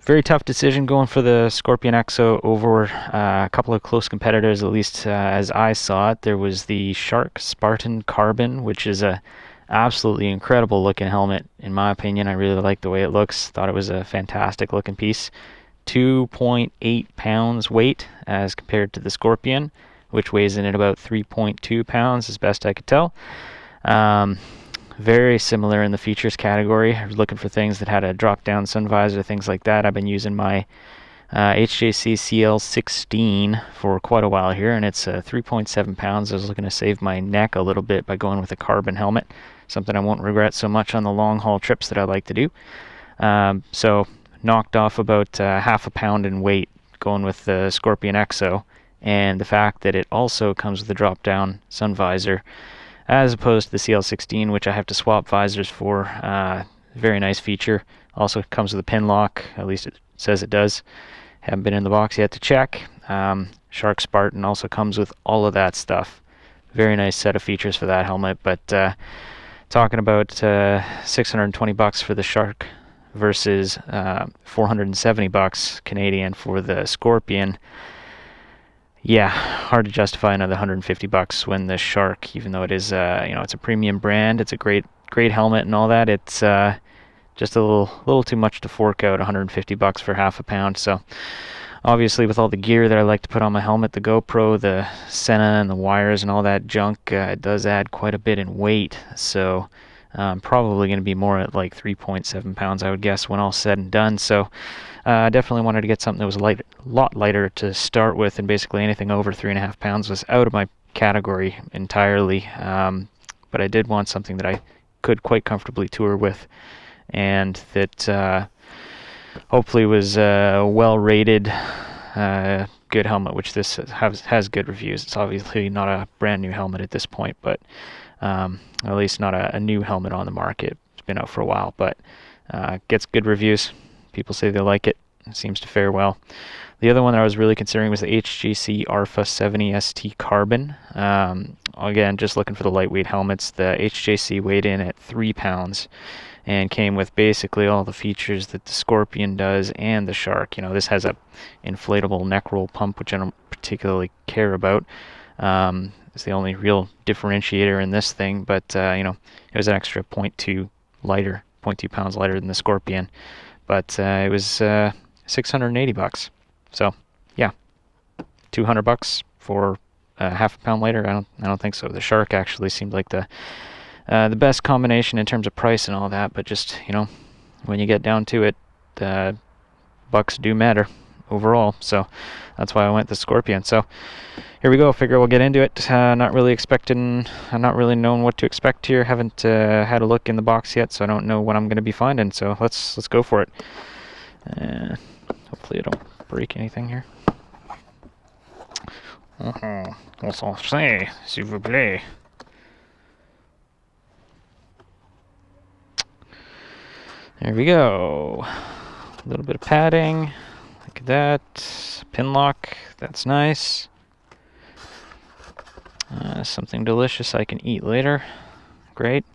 Very tough decision going for the Scorpion EXO over a couple of close competitors, at least as I saw it. There was the Shark Spartan Carbon, which is a absolutely incredible looking helmet in my opinion. I really like the way it looks. Thought it was a fantastic looking piece. 2.8 pounds weight as compared to the Scorpion, which weighs in at about 3.2 pounds as best I could tell. Very similar in the features category. I was looking for things that had a drop down sun visor, things like that. I've been using my HJC CL16 for quite a while here, and it's 3.7 pounds. I was looking to save my neck a little bit by going with a carbon helmet, something I won't regret so much on the long haul trips that I like to do. So knocked off about half a pound in weight going with the Scorpion EXO, and the fact that it also comes with a drop down sun visor as opposed to the CL16, which I have to swap visors for. Very nice feature. Also comes with a pin lock, at least it says it does. Haven't been in the box yet to check. Shark Spartan also comes with all of that stuff. Very nice set of features for that helmet, but talking about 620 bucks for the Shark versus 470 bucks Canadian for the Scorpion. Yeah, hard to justify another 150 bucks when the Shark, even though it is, it's a premium brand, it's a great helmet and all that, it's just a little too much to fork out 150 bucks for half a pound. So obviously with all the gear that I like to put on my helmet, the GoPro, the Senna, and the wires and all that junk, it does add quite a bit in weight. So probably going to be more at like 3.7 pounds, I would guess, when all said and done. So I definitely wanted to get something that was a lot lighter to start with, and basically anything over 3.5 pounds was out of my category entirely. But I did want something that I could quite comfortably tour with, and that hopefully was well rated, good helmet, which this has good reviews. It's obviously not a brand new helmet at this point, but at least not a new helmet on the market. It's been out for a while, but gets good reviews. People say they like it. It seems to fare well. The other one that I was really considering was the HJC RPHA 70ST Carbon. Again, just looking for the lightweight helmets. The HJC weighed in at 3 pounds and came with basically all the features that the Scorpion does and the Shark. This has a inflatable neck roll pump, which I don't particularly care about. It's the only real differentiator in this thing, but it was an extra 0.2 pounds lighter than the Scorpion. But it was 680 bucks. So yeah, 200 bucks for half a pound lighter. I don't think so. The Shark actually seemed like the best combination in terms of price and all that. But just when you get down to it, bucks do matter overall. So that's why I went the Scorpion. So here we go. Figure we'll get into it. Not really knowing what to expect here. Haven't had a look in the box yet, so I don't know what I'm going to be finding. So let's go for it. Hopefully I don't break anything here. S'il vous plaît. There we go. A little bit of padding. Look at that. Pin lock. That's nice. Something delicious I can eat later. Great.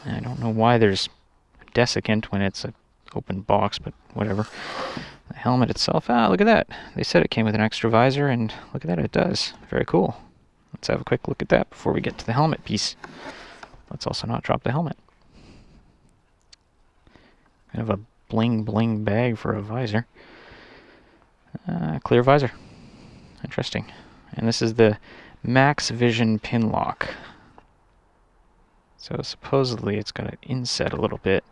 I don't know why there's desiccant when it's an open box, but whatever. The helmet itself, look at that. They said it came with an extra visor, and look at that, it does. Very cool. Let's have a quick look at that before we get to the helmet piece. Let's also not drop the helmet. Kind of a bling bling bag for a visor. Clear visor. Interesting. And this is the Max Vision pin lock. So supposedly it's got an inset a little bit.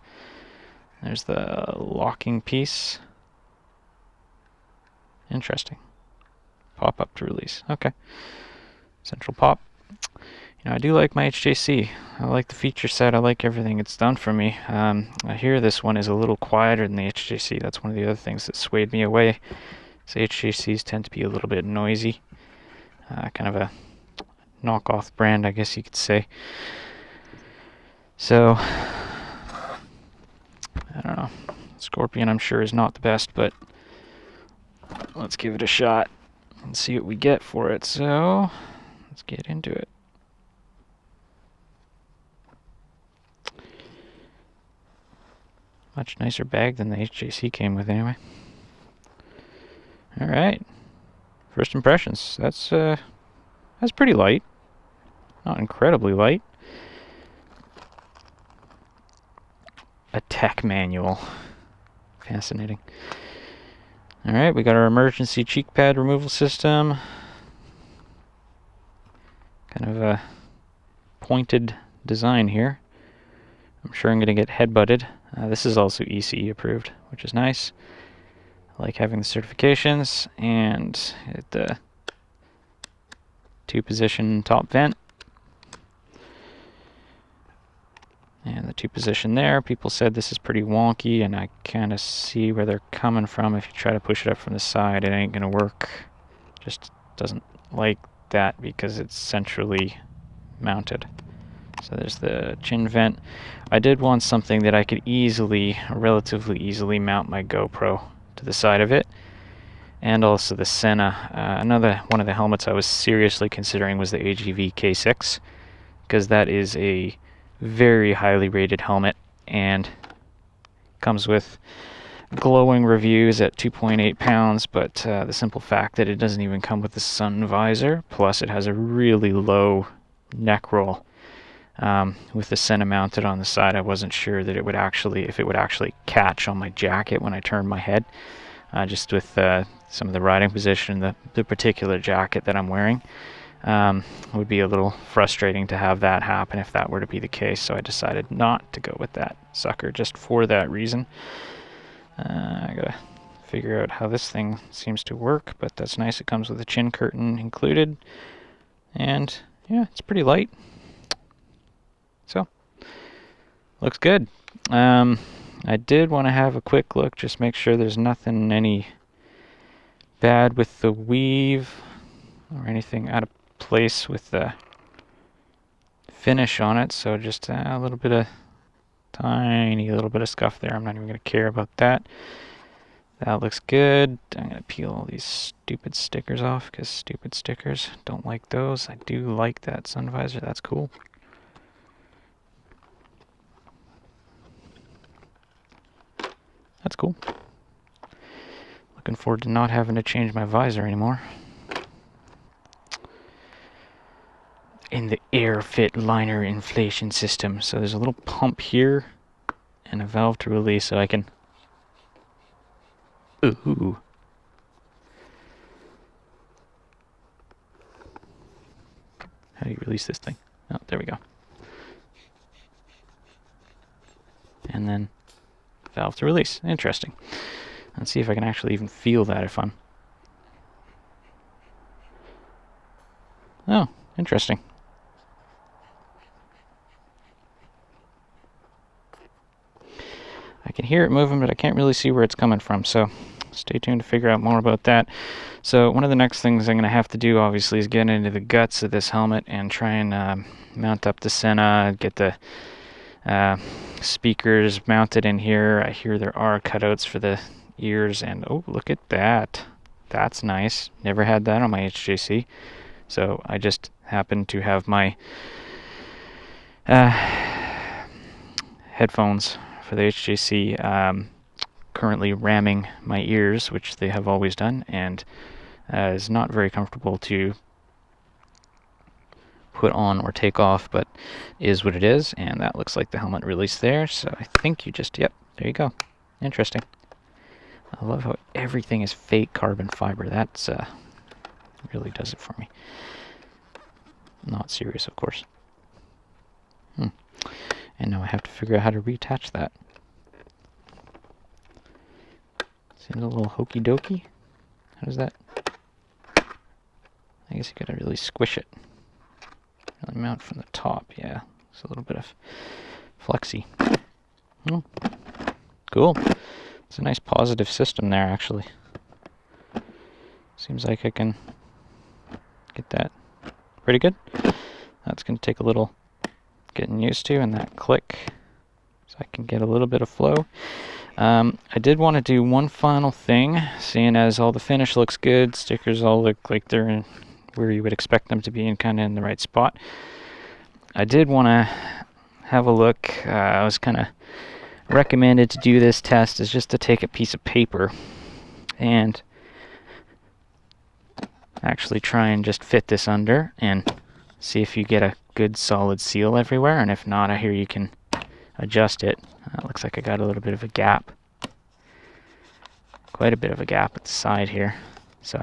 There's the locking piece. Interesting. Pop up to release. Okay. Central pop. I do like my HJC. I like the feature set. I like everything it's done for me. I hear this one is a little quieter than the HJC. That's one of the other things that swayed me away. So HJCs tend to be a little bit noisy. Kind of a knockoff brand, I guess you could say. So, I don't know. Scorpion, I'm sure, is not the best, but let's give it a shot and see what we get for it. So, let's get into it. Much nicer bag than the HJC came with anyway. Alright. First impressions. That's pretty light. Not incredibly light. A tech manual. Fascinating. Alright, we got our emergency cheek pad removal system. Kind of a pointed design here. I'm sure I'm going to get headbutted. This is also ECE approved, which is nice. I like having the certifications, and the 2-position top vent. And the 2-position there. People said this is pretty wonky, and I kind of see where they're coming from. If you try to push it up from the side, it ain't going to work. Just doesn't like that because it's centrally mounted. So there's the chin vent. I did want something that I could relatively easily mount my GoPro to the side of it. And also the Senna. Another one of the helmets I was seriously considering was the AGV K6, because that is a very highly rated helmet and comes with glowing reviews at 2.8 pounds, but the simple fact that it doesn't even come with the sun visor, plus it has a really low neck roll. With the Senna mounted on the side, I wasn't sure that if it would actually catch on my jacket when I turned my head. Just with some of the riding position, the particular jacket that I'm wearing, it would be a little frustrating to have that happen if that were to be the case. So I decided not to go with that sucker just for that reason. I gotta figure out how this thing seems to work, but that's nice. It comes with a chin curtain included, and yeah, it's pretty light. So, looks good. I did want to have a quick look, just make sure there's nothing any bad with the weave or anything out of place with the finish on it. So just a little bit of tiny little bit of scuff there. I'm not even going to care about that. That looks good. I'm going to peel all these stupid stickers off because stupid stickers, don't like those. I do like that sun visor. That's cool. That's cool. Looking forward to not having to change my visor anymore. In the air fit liner inflation system. So there's a little pump here and a valve to release so I can... Ooh. How do you release this thing? Oh, there we go. And then valve to release. Interesting. Let's see if I can actually even feel that if I'm... Oh, interesting. I can hear it moving, but I can't really see where it's coming from, so stay tuned to figure out more about that. So one of the next things I'm going to have to do, obviously, is get into the guts of this helmet and try and mount up the Senna, get the speakers mounted in here. I hear there are cutouts for the ears, and oh, look at that. That's nice. Never had that on my HJC. So I just happen to have my headphones for the HJC currently ramming my ears, which they have always done, and is not very comfortable to put on or take off, but is what it is. And that looks like the helmet release there, so I think you just, yep, there you go. Interesting. I love how everything is fake carbon fiber. That's really does it for me. Not serious, of course. And now I have to figure out how to reattach that. Seems a little hokey dokey. How does that? I guess you gotta really squish it. Really mount from the top, yeah. It's a little bit of flexy. Cool. It's a nice positive system there, actually. Seems like I can get that pretty good. That's going to take a little getting used to, and that click, so I can get a little bit of flow. I did want to do one final thing, seeing as all the finish looks good, stickers all look like they're in where you would expect them to be and kind of in the right spot. I did want to have a look. I was kind of recommended to do this test is just to take a piece of paper and actually try and just fit this under and see if you get a good solid seal everywhere, and if not, I hear you can adjust it. Looks like I got a little bit of a gap, quite a bit of a gap at the side here, so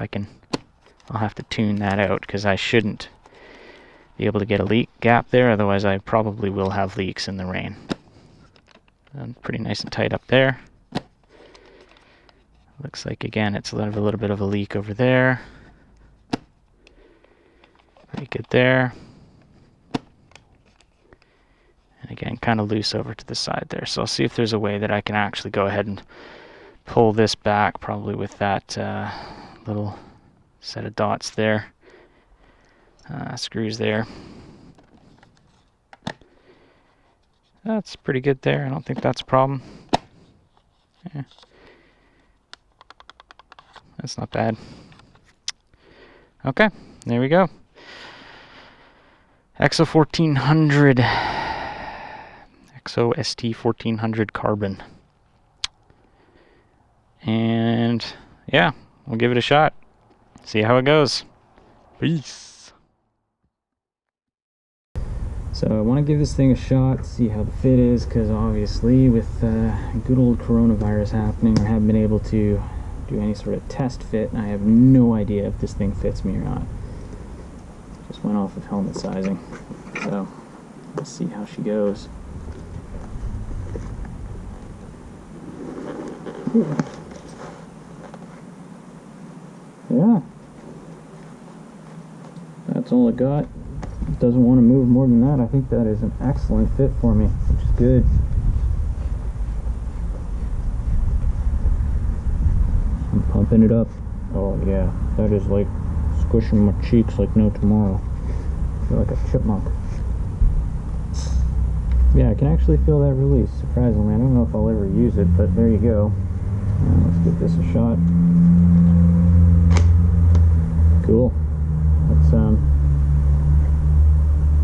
I'll have to tune that out because I shouldn't be able to get a leak gap there, otherwise I probably will have leaks in the rain. Pretty nice and tight up there. Looks like again it's a little bit of a leak over there. Pretty good there. And again, kind of loose over to the side there. So I'll see if there's a way that I can actually go ahead and pull this back, probably with that little set of dots there. Screws there. That's pretty good there. I don't think that's a problem. Yeah. That's not bad. Okay, there we go. EXO-1400. EXO-ST1400 Carbon. And yeah, we'll give it a shot. See how it goes. Peace. So I want to give this thing a shot, see how the fit is, because obviously with good old coronavirus happening, I haven't been able to do any sort of test fit, and I have no idea if this thing fits me or not. Just went off of helmet sizing. So let's see how she goes. Yeah, that's all it got. It doesn't want to move more than that. I think that is an excellent fit for me, which is good. I'm pumping it up. Oh yeah, that is like squishing my cheeks like no tomorrow. I feel like a chipmunk. Yeah, I can actually feel that release, surprisingly. I don't know if I'll ever use it, but there you go. Let's give this a shot. Cool. That's a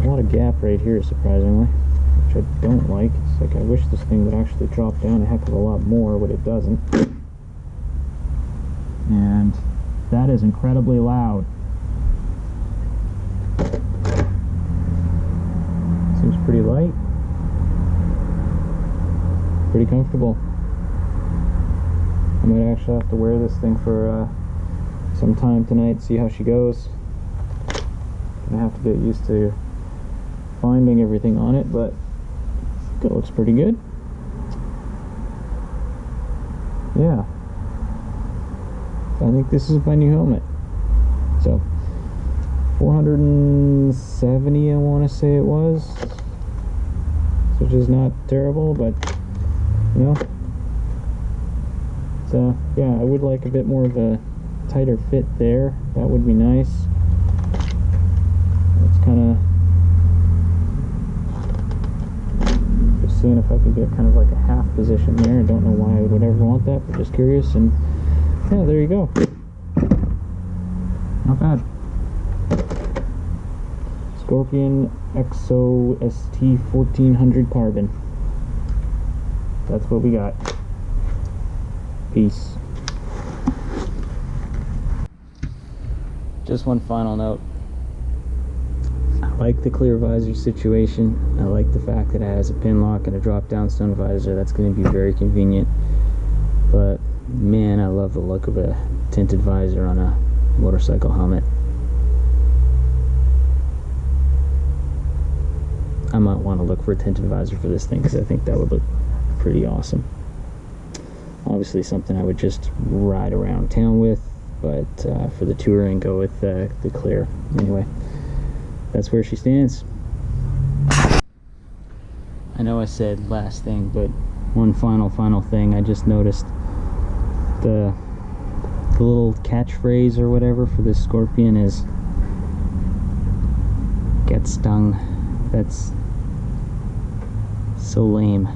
lot of gap right here, surprisingly, which I don't like. It's like I wish this thing would actually drop down a heck of a lot more, but it doesn't. And that is incredibly loud. Seems pretty light. Pretty comfortable. I might actually have to wear this thing for some time tonight, see how she goes. Gonna have to get used to finding everything on it, but it looks pretty good. Yeah, I think this is my new helmet. So 470 I want to say it was, which is not terrible, but you know, so yeah, I would like a bit more of a tighter fit there. That would be nice. It's kind of just seeing if I could get kind of like a half position there. I don't know why I would ever want that, but just curious. And yeah, there you go. Not bad. Scorpion EXO-ST1400 Carbon. That's what we got. Peace. Just one final note. I like the clear visor situation. I like the fact that it has a pin lock and a drop down sun visor. That's going to be very convenient. But man, I love the look of a tinted visor on a motorcycle helmet. I might want to look for a tinted visor for this thing because I think that would look pretty awesome. Obviously something I would just ride around town with, but for the touring, go with the clear. Anyway, that's where she stands. I know I said last thing, but one final thing. I just noticed the little catchphrase or whatever for this Scorpion is "get stung." That's so lame.